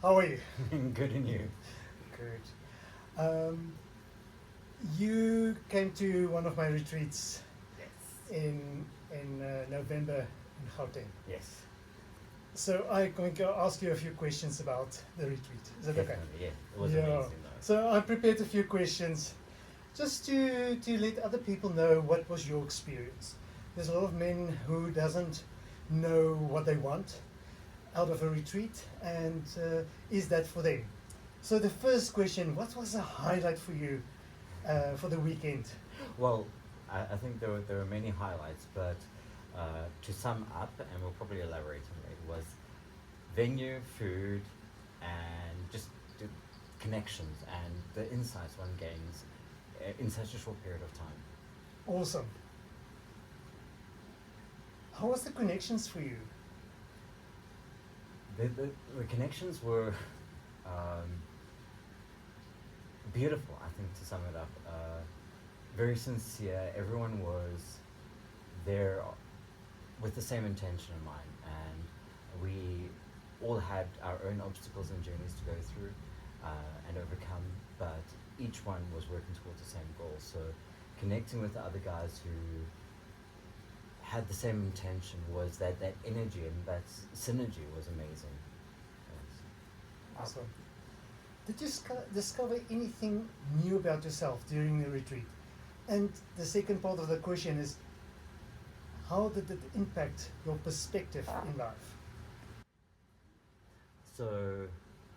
How are you? Good in you. Good. Um, you came to one of my retreats Yes. in November in Gauteng. Yes. So I'm going to ask you a few questions about the retreat. Is that okay? Definitely. Yeah. It was Yeah. amazing though. So I prepared a few questions just to let other people know what was your experience. There's a lot of men who doesn't know what they want out of a retreat, and is that for them? So the first question: what was a highlight for you for the weekend? Well, I think there were many highlights, but to sum up, and we'll probably elaborate on it, was venue, food, and just the connections and the insights one gains in such a short period of time. Awesome. How was the connections for you? The connections were um, beautiful, I think, to sum it up. Very sincere. Everyone was there with the same intention in mind, and we all had our own obstacles and journeys to go through and overcome, but each one was working towards the same goal. So connecting with the other guys who had the same intention was that energy and that synergy was amazing. Yes. Awesome. Did you discover anything new about yourself during the retreat? And the second part of the question is, how did it impact your perspective in life? So,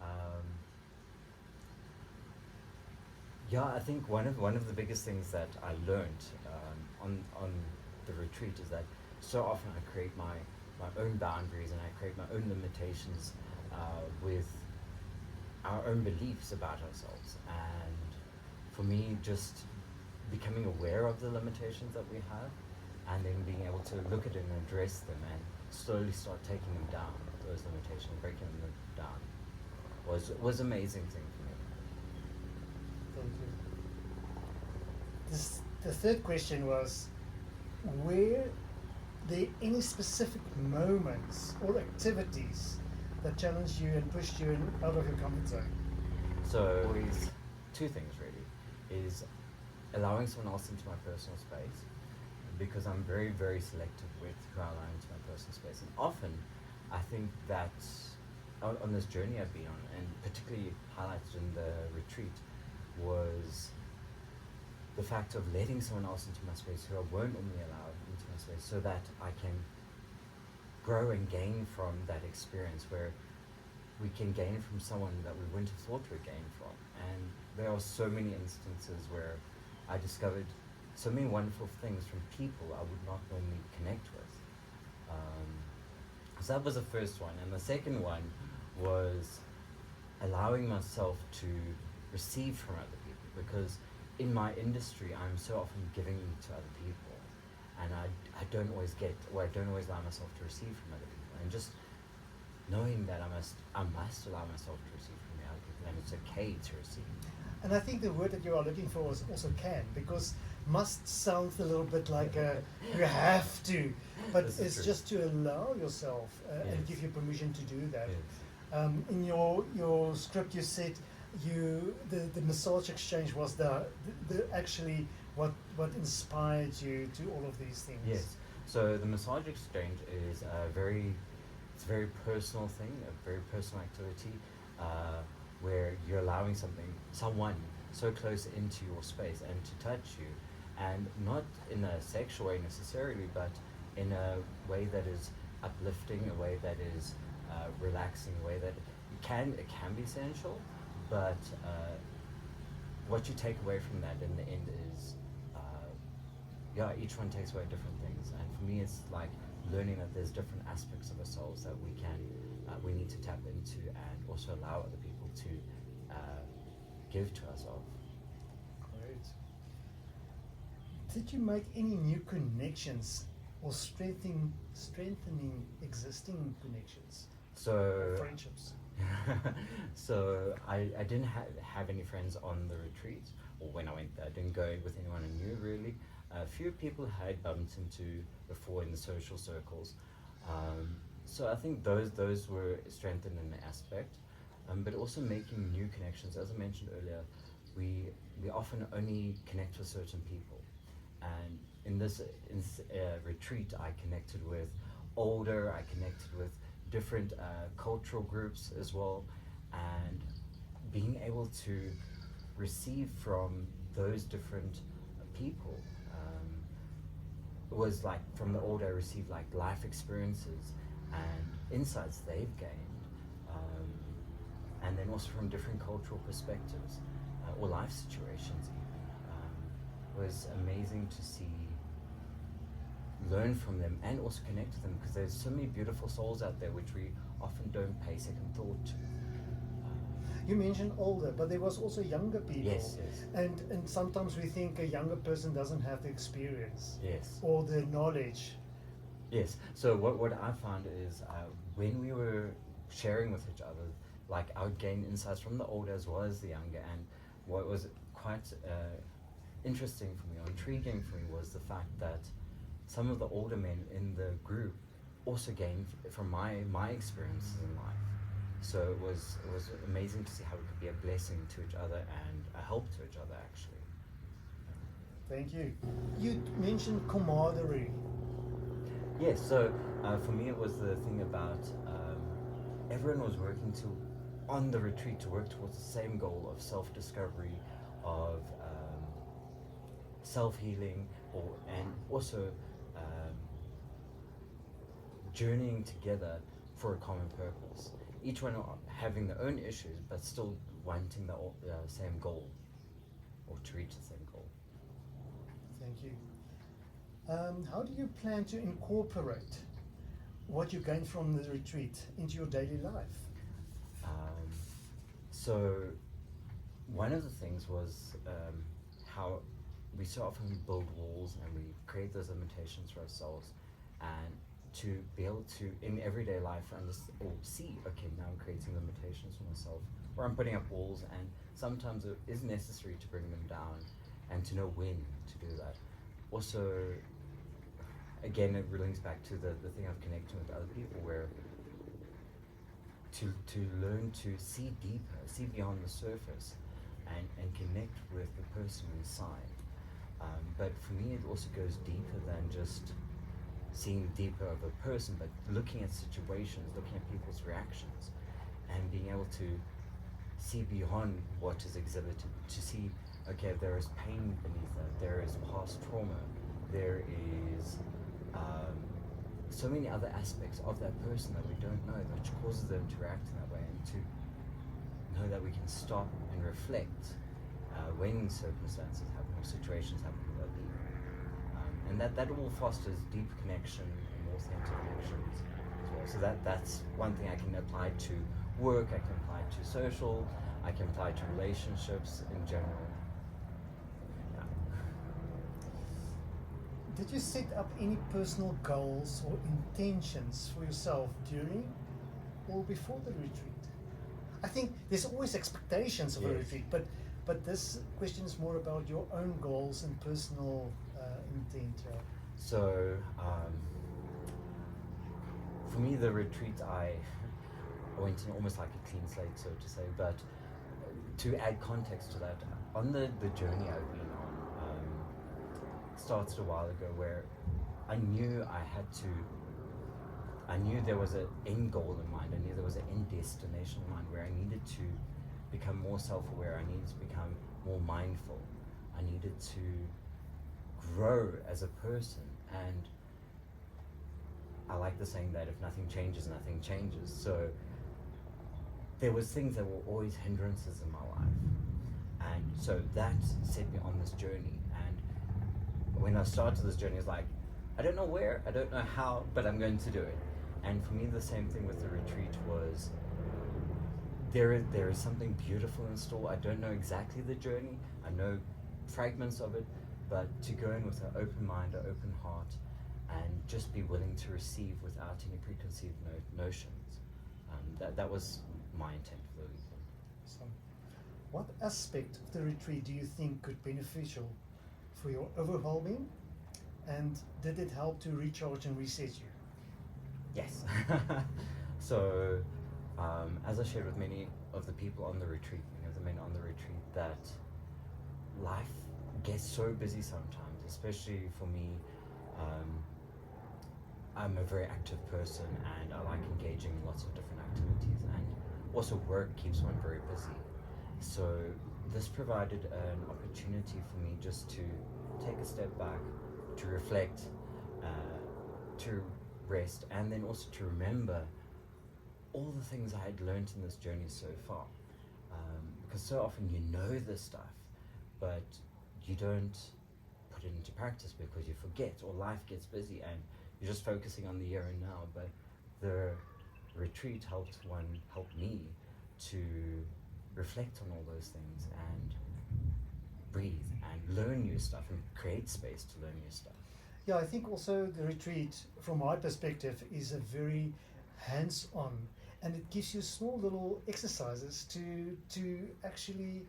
um, yeah, I think one of the biggest things that I learned on the retreat is that so often I create my own boundaries and I create my own limitations with our own beliefs about ourselves. And for me, just becoming aware of the limitations that we have and then being able to look at it and address them and slowly start taking them down, those limitations, breaking them down, was amazing thing for me. Thank you. The third question was, were there any specific moments or activities that challenged you and pushed you out of your comfort zone? So always two things really is allowing someone else into my personal space, because I'm very, very selective with who I allow into my personal space. And often I think that on this journey I've been on, and particularly highlighted in the retreat, was the fact of letting someone else into my space who I won't normally allow into my space, so that I can grow and gain from that experience, where we can gain from someone that we wouldn't have thought we'd gain from. And there are so many instances where I discovered so many wonderful things from people I would not normally connect with. So that was the first one. And the second one was allowing myself to receive from other people, because in my industry I'm so often giving to other people, and I don't always get, or I don't always allow myself to receive from other people. And just knowing that I must allow myself to receive from the other people, and it's okay to receive. And I think the word that you are looking for is also can, because must sounds a little bit like you have to, but it's true. just to allow yourself and Yes. give you permission to do that. Yes. In your script, you said the massage exchange was the actually what inspired you to all of these things. Yes. So the massage exchange is it's a very personal thing, a very personal activity, where you're allowing someone so close into your space and to touch you, and not in a sexual way necessarily, but in a way that is uplifting, a way that is relaxing, a way that it can be sensual, but what you take away from that in the end is, each one takes away different things. And for me, it's like learning that there's different aspects of ourselves that we need to tap into, and also allow other people to give to ourselves. Great. Did you make any new connections or strengthening existing connections, So friendships? so I didn't have any friends on the retreat, or when I went there. I didn't go with anyone I knew really. A few people I had bumped into before in the social circles. So I think those were strengthened in the aspect. but also making new connections. As I mentioned earlier, we often only connect with certain people, and in this retreat, I connected with older, I connected with different cultural groups as well, and being able to receive from those different people was like from the older I received like life experiences and insights they've gained, and then also from different cultural perspectives or life situations even. Was amazing to see, learn from them, and also connect with them, because there's so many beautiful souls out there which we often don't pay second thought to. You mentioned older, but there was also younger people. Yes, yes. And sometimes we think a younger person doesn't have the experience. Yes. Or the knowledge. Yes. So what I found is when we were sharing with each other, like I would gain insights from the older as well as the younger, and what was quite interesting for me, or intriguing for me, was the fact that some of the older men in the group also gained from my experiences in life. So it was amazing to see how we could be a blessing to each other and a help to each other, actually. Thank you. You mentioned camaraderie. Yes, so for me it was the thing about everyone was working on the retreat to work towards the same goal of self-discovery, of self-healing, and also journeying together for a common purpose. Each one having their own issues, but still wanting the same goal, or to reach the same goal. Thank you. How do you plan to incorporate what you gained from the retreat into your daily life? So one of the things was how we so often build walls and we create those limitations for ourselves, and to be able to, in everyday life, or see, okay, now I'm creating limitations for myself, or I'm putting up walls, and sometimes it is necessary to bring them down, and to know when to do that. Also, again, it links back to the thing of connecting with other people, where to learn to see deeper, see beyond the surface, and connect with the person inside. But for me, it also goes deeper than just seeing deeper of a person, but looking at situations, looking at people's reactions, and being able to see beyond what is exhibited, to see, okay, there is pain beneath that, there is past trauma, there is so many other aspects of that person that we don't know, which causes them to react in that way, and to know that we can stop and reflect when circumstances happen or situations happen that deep. And that all fosters deep connection and authentic connections as well. So that's one thing I can apply to work, I can apply to social, I can apply to relationships in general. Yeah. Did you set up any personal goals or intentions for yourself during or before the retreat? I think there's always expectations of a retreat, but this question is more about your own goals and personal intent. So for me, the retreat, I went in almost like a clean slate, so to say, but to add context to that, on the journey I've been on, started a while ago, where I knew there was an end goal in mind, I knew there was an end destination in mind, where I needed to become more self-aware, I needed to become more mindful, I needed to grow as a person. And I like the saying that if nothing changes, nothing changes. So there was things that were always hindrances in my life, and so that set me on this journey. And when I started this journey, it's like, I don't know where, I don't know how, but I'm going to do it. And for me, the same thing with the retreat was, there is something beautiful in store. I don't know exactly the journey, I know fragments of it, but to go in with an open mind, an open heart, and just be willing to receive without any preconceived notions. That was my intent for the weekend. So, what aspect of the retreat do you think could be beneficial for your overwhelming, and did it help to recharge and reset you? Yes. So As I shared with many of the people on the retreat, many of the men on the retreat, that life gets so busy sometimes, especially for me. Um, I'm a very active person and I like engaging in lots of different activities, and also work keeps one very busy. So this provided an opportunity for me just to take a step back, to reflect, to rest, and then also to remember all the things I had learned in this journey so far. Because so often you know this stuff, but you don't put it into practice because you forget, or life gets busy and you're just focusing on the here and now. But the retreat helped me to reflect on all those things and breathe and learn new stuff and create space to learn new stuff. Yeah, I think also the retreat, from my perspective, is a very hands-on, and it gives you small little exercises to actually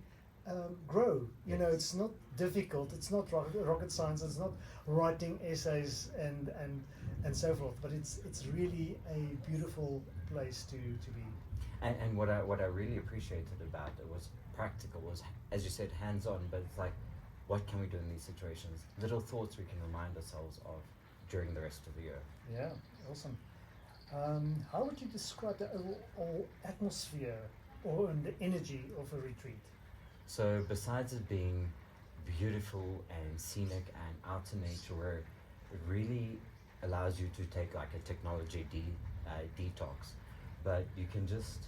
grow. You know, it's not difficult. It's not rocket science. It's not writing essays and so forth. But it's really a beautiful place to be. And what I really appreciated about it was practical, was, as you said, hands-on, but it's like, what can we do in these situations? Little thoughts we can remind ourselves of during the rest of the year. Yeah, awesome. How would you describe the overall atmosphere or the energy of a retreat? So besides it being beautiful and scenic and out in nature, where it really allows you to take like a technology detox, but you can just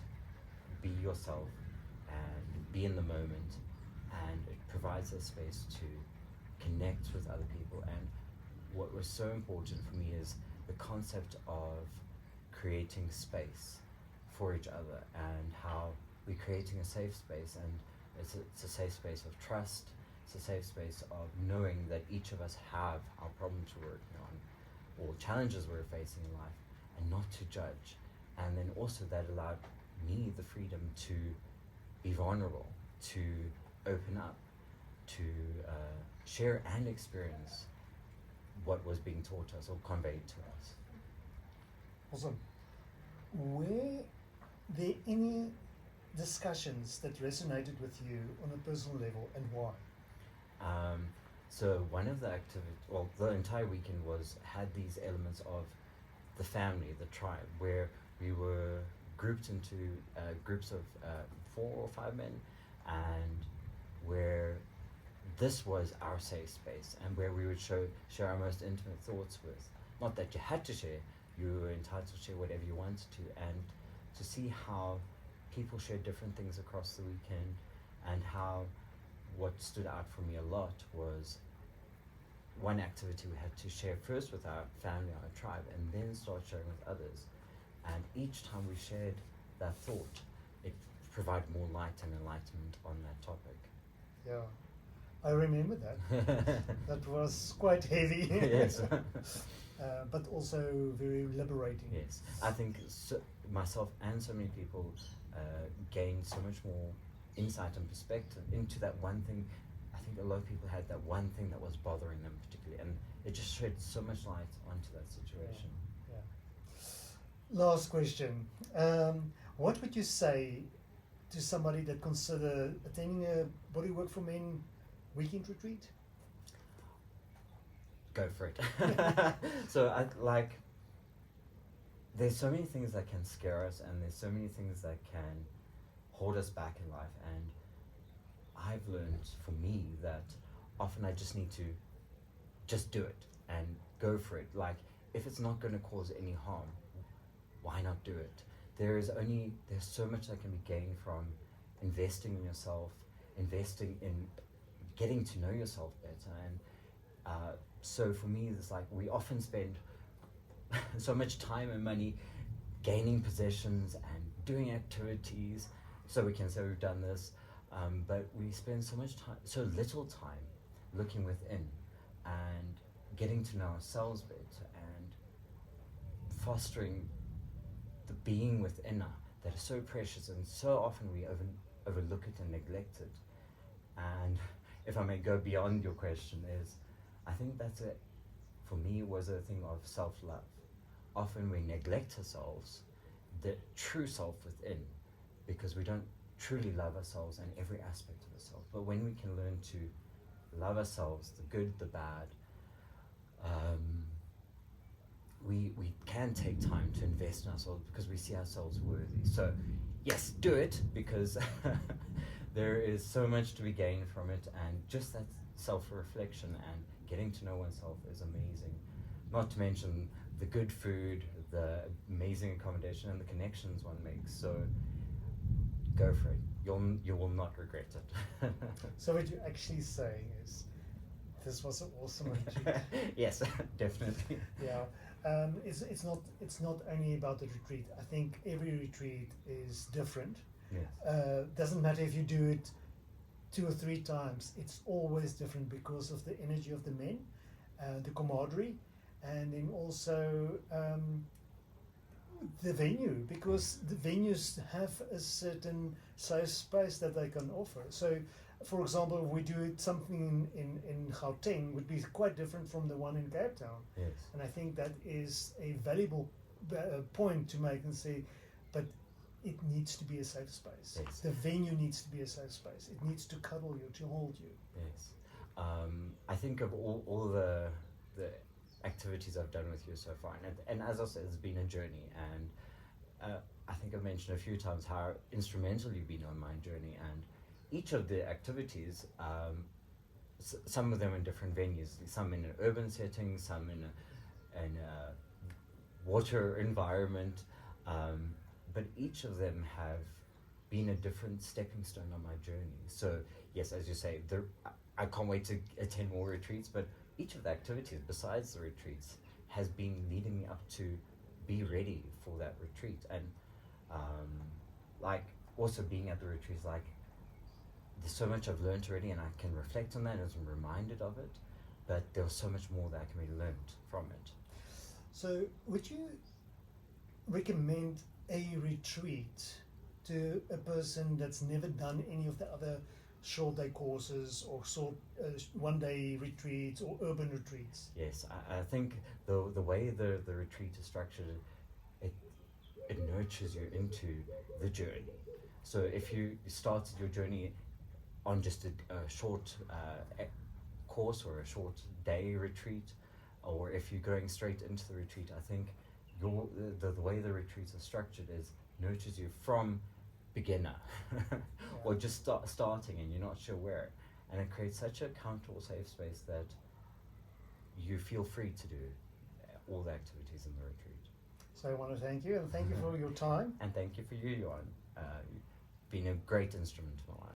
be yourself and be in the moment, and it provides a space to connect with other people. And what was so important for me is the concept of creating space for each other, and how we're creating a safe space, and it's a safe space of trust. It's a safe space of knowing that each of us have our problems we're working on or challenges we're facing in life, and not to judge. And then also that allowed me the freedom to be vulnerable, to open up, to share and experience what was being taught us or conveyed to us. Awesome. Were there any discussions that resonated with you on a personal level, and why? So one of the the entire weekend had these elements of the family, the tribe, where we were grouped into groups of 4 or 5 men, and where this was our safe space, and where we would share our most intimate thoughts with. Not that you had to share, you were entitled to share whatever you wanted to, and to see how people shared different things across the weekend, and how what stood out for me a lot was one activity we had to share first with our family, our tribe, and then start sharing with others. And each time we shared that thought, it provided more light and enlightenment on that topic. Yeah, I remember that. That was quite heavy. Yes. But also very liberating. Yes, I think myself and so many people gained so much more insight and perspective into that one thing. I think a lot of people had that one thing that was bothering them particularly, and it just shed so much light onto that situation. Yeah. Last question. What would you say to somebody that consider attending a Bodywork for Men weekend retreat? Go for it. So there's so many things that can scare us, and there's so many things that can hold us back in life, and I've learned for me that often I just need to just do it and go for it. Like, if it's not going to cause any harm, why not do it? There's so much that can be gained from investing in yourself, investing in getting to know yourself better. And so for me, it's like we often spend so much time and money gaining possessions and doing activities so we can say we've done this, but we spend so little time looking within and getting to know ourselves better and fostering the being within us that is so precious, and so often we overlook it and neglect it. And if I may go beyond your question, I think that's it. For me, was a thing of self-love. Often we neglect ourselves the true self within, because we don't truly love ourselves and every aspect of ourselves. But when we can learn to love ourselves, the good, the bad, we can take time to invest in ourselves because we see ourselves worthy. So yes, do it, because there is so much to be gained from it, and just that self-reflection and getting to know oneself is amazing. Not to mention the good food, the amazing accommodation, and the connections one makes. So go for it. You will not regret it. So what you're actually saying is, this was an awesome retreat. Yes, definitely. Yeah, it's not only about the retreat. I think every retreat is different. Yes. Doesn't matter if you do it 2 or 3 times. It's always different because of the energy of the men, the camaraderie, and then also the venue, because the venues have a certain safe space that they can offer. So, for example, if we do something in Gauteng, would be quite different from the one in Cape Town. Yes. And I think that is a valuable point to make and say, but it needs to be a safe space. Yes. The venue needs to be a safe space. It needs to cuddle you, to hold you. Yes. I think of all the activities I've done with you so far, and as I said, it's been a journey, and I think I've mentioned a few times how instrumental you've been on my journey, and each of the activities, some of them in different venues, some in an urban setting, some in a water environment, but each of them have been a different stepping stone on my journey. So yes, as you say, I can't wait to attend more retreats, but each of the activities besides the retreats has been leading me up to be ready for that retreat. And like also being at the retreats, like there's so much I've learned already, and I can reflect on that and I'm reminded of it, but there was so much more that can be learned from it. So would you recommend a retreat to a person that's never done any of the other short day courses or short 1 day retreats or urban retreats? Yes, I think the way the retreat is structured, it nurtures you into the journey. So if you started your journey on just a short course or a short day retreat, or if you're going straight into the retreat, I think the way the retreats are structured is nurtures you from beginner or just starting and you're not sure where, and it creates such a comfortable safe space that you feel free to do all the activities in the retreat. So I want to thank you, and thank you for your time. And thank you for you, Johan. You've been a great instrument in my life.